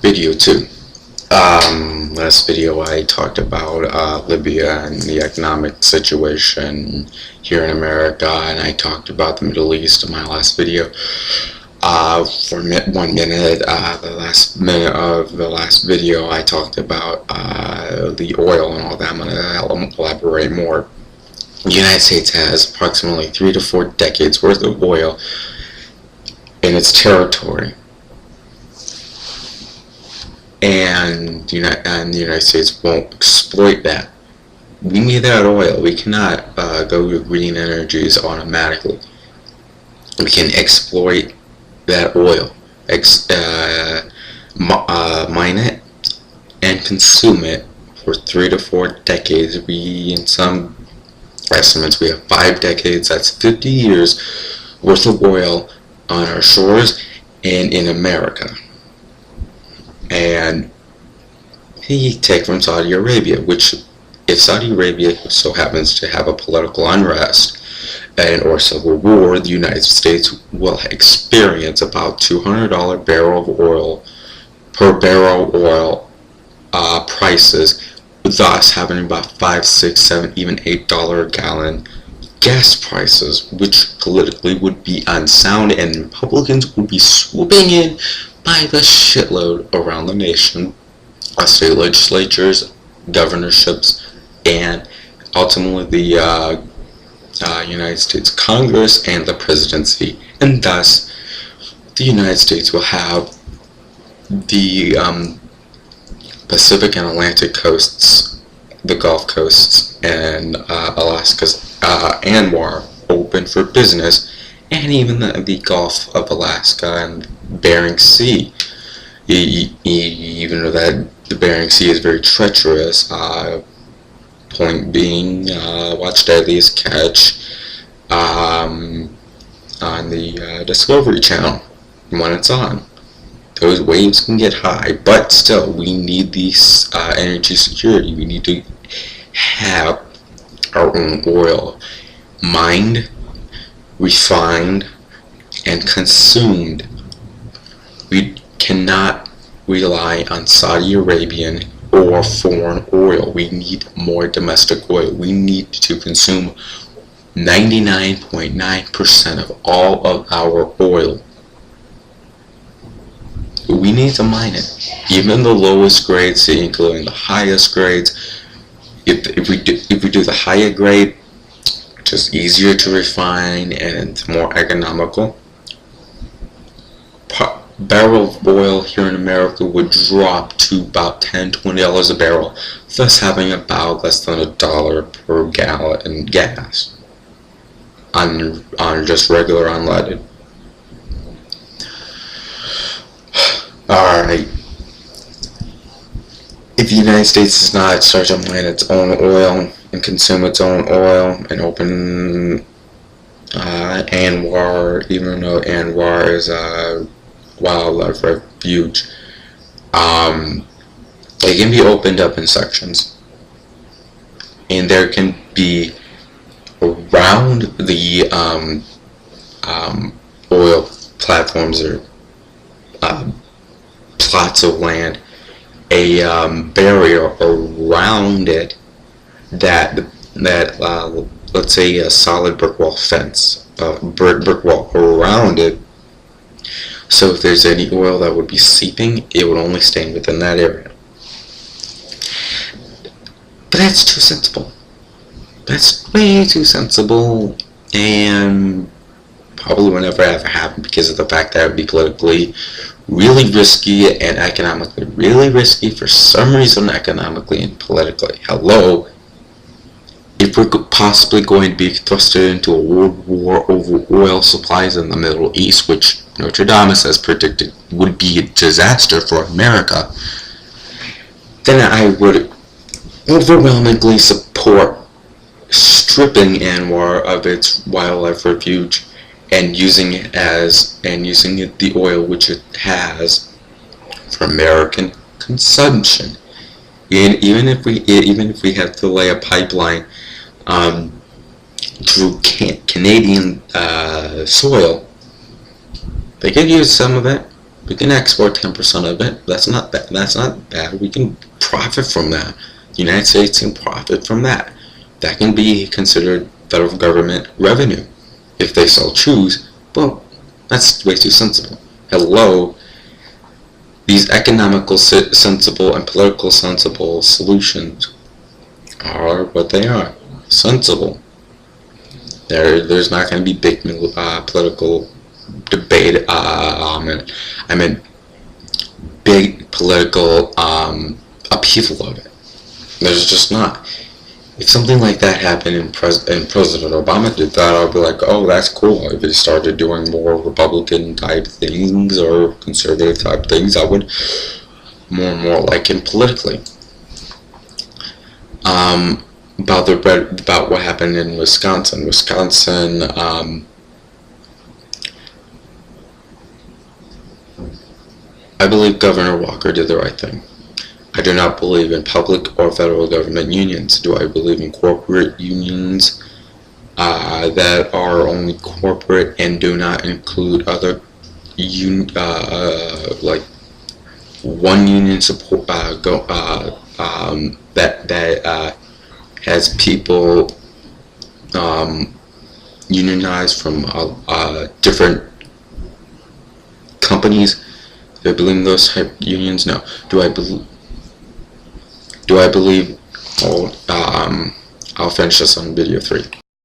Video 2. Last video I talked about Libya and the economic situation here in America, and I talked about the Middle East in my last video. For 1 minute, the last minute of the last video, I talked about the oil and all that. I'm going to elaborate more. The United States has approximately 3 to 4 decades worth of oil in its territory. And the United States won't exploit that. We need that oil. We cannot go to green energies automatically. We can exploit that oil, mine it, and consume it for 3 to 4 decades. In some estimates, we have 5 decades. That's 50 years worth of oil on our shores and in America. And he take from Saudi Arabia, which, if Saudi Arabia so happens to have a political unrest or civil war, the United States will experience about $200 barrel of oil per barrel oil prices, thus having about $5, $6, $7, even $8 a gallon gas prices, which politically would be unsound, and Republicans would be swooping in by the shitload around the nation, state legislatures, governorships, and ultimately the United States Congress and the presidency. And thus, the United States will have the Pacific and Atlantic coasts, the Gulf coasts, and Alaska's ANWR open for business, and even the Gulf of Alaska and Bering Sea, even though that the Bering Sea is very treacherous. Point being, watch Deadliest Catch on the Discovery Channel when it's on. Those waves can get high, but still, we need these energy security. We need to have our own oil mined, refined, and consumed. We cannot rely on Saudi Arabian or foreign oil. We need more domestic oil. We need to consume 99.9% of all of our oil. We need to mine it. Even the lowest grades, including the highest grades. If we do the higher grade, just easier to refine and more economical, barrel of oil here in America would drop to about $10, $20 a barrel, thus having about less than $1 per gallon in gas on just regular unleaded. Alright, if the United States does not start to mine its own oil and consume its own oil and open ANWR, even though ANWR is a wildlife refuge, it can be opened up in sections, and there can be around the oil platforms or plots of land a barrier around it that let's say a solid brick wall fence, brick wall around it. So if there's any oil that would be seeping, it would only stay within that area. But that's too sensible. That's way too sensible, and probably will never ever happen because of the fact that it would be politically really risky and economically really risky for some reason, economically and politically. Hello? If we're possibly going to be thrusted into a world war over oil supplies in the Middle East, which Nostradamus has predicted would be a disaster for America, then I would overwhelmingly support stripping ANWR of its wildlife refuge and using the oil which it has for American consumption. And even if we have to lay a pipeline through Canadian soil, they could use some of it. We can export 10% of it. That's not bad. That's not bad. We can profit from that. The United States can profit from that. That can be considered federal government revenue if they so choose. But that's way too sensible. Hello. These economical sensible and political sensible solutions are what they are. Sensible. There's not going to be big political debate. I mean, big political upheaval of it. There's just not. If something like that happened and President Obama did that, I'd be like, oh, that's cool. If he started doing more Republican type things or conservative type things, I would more and more like him politically. About what happened in Wisconsin. I believe Governor Walker did the right thing. I do not believe in public or federal government unions. Do I believe in corporate unions that are only corporate and do not include other like one union support that has people unionized from different companies? Do I believe in those type of unions? No. Do I believe? Oh, I'll finish this on video 3.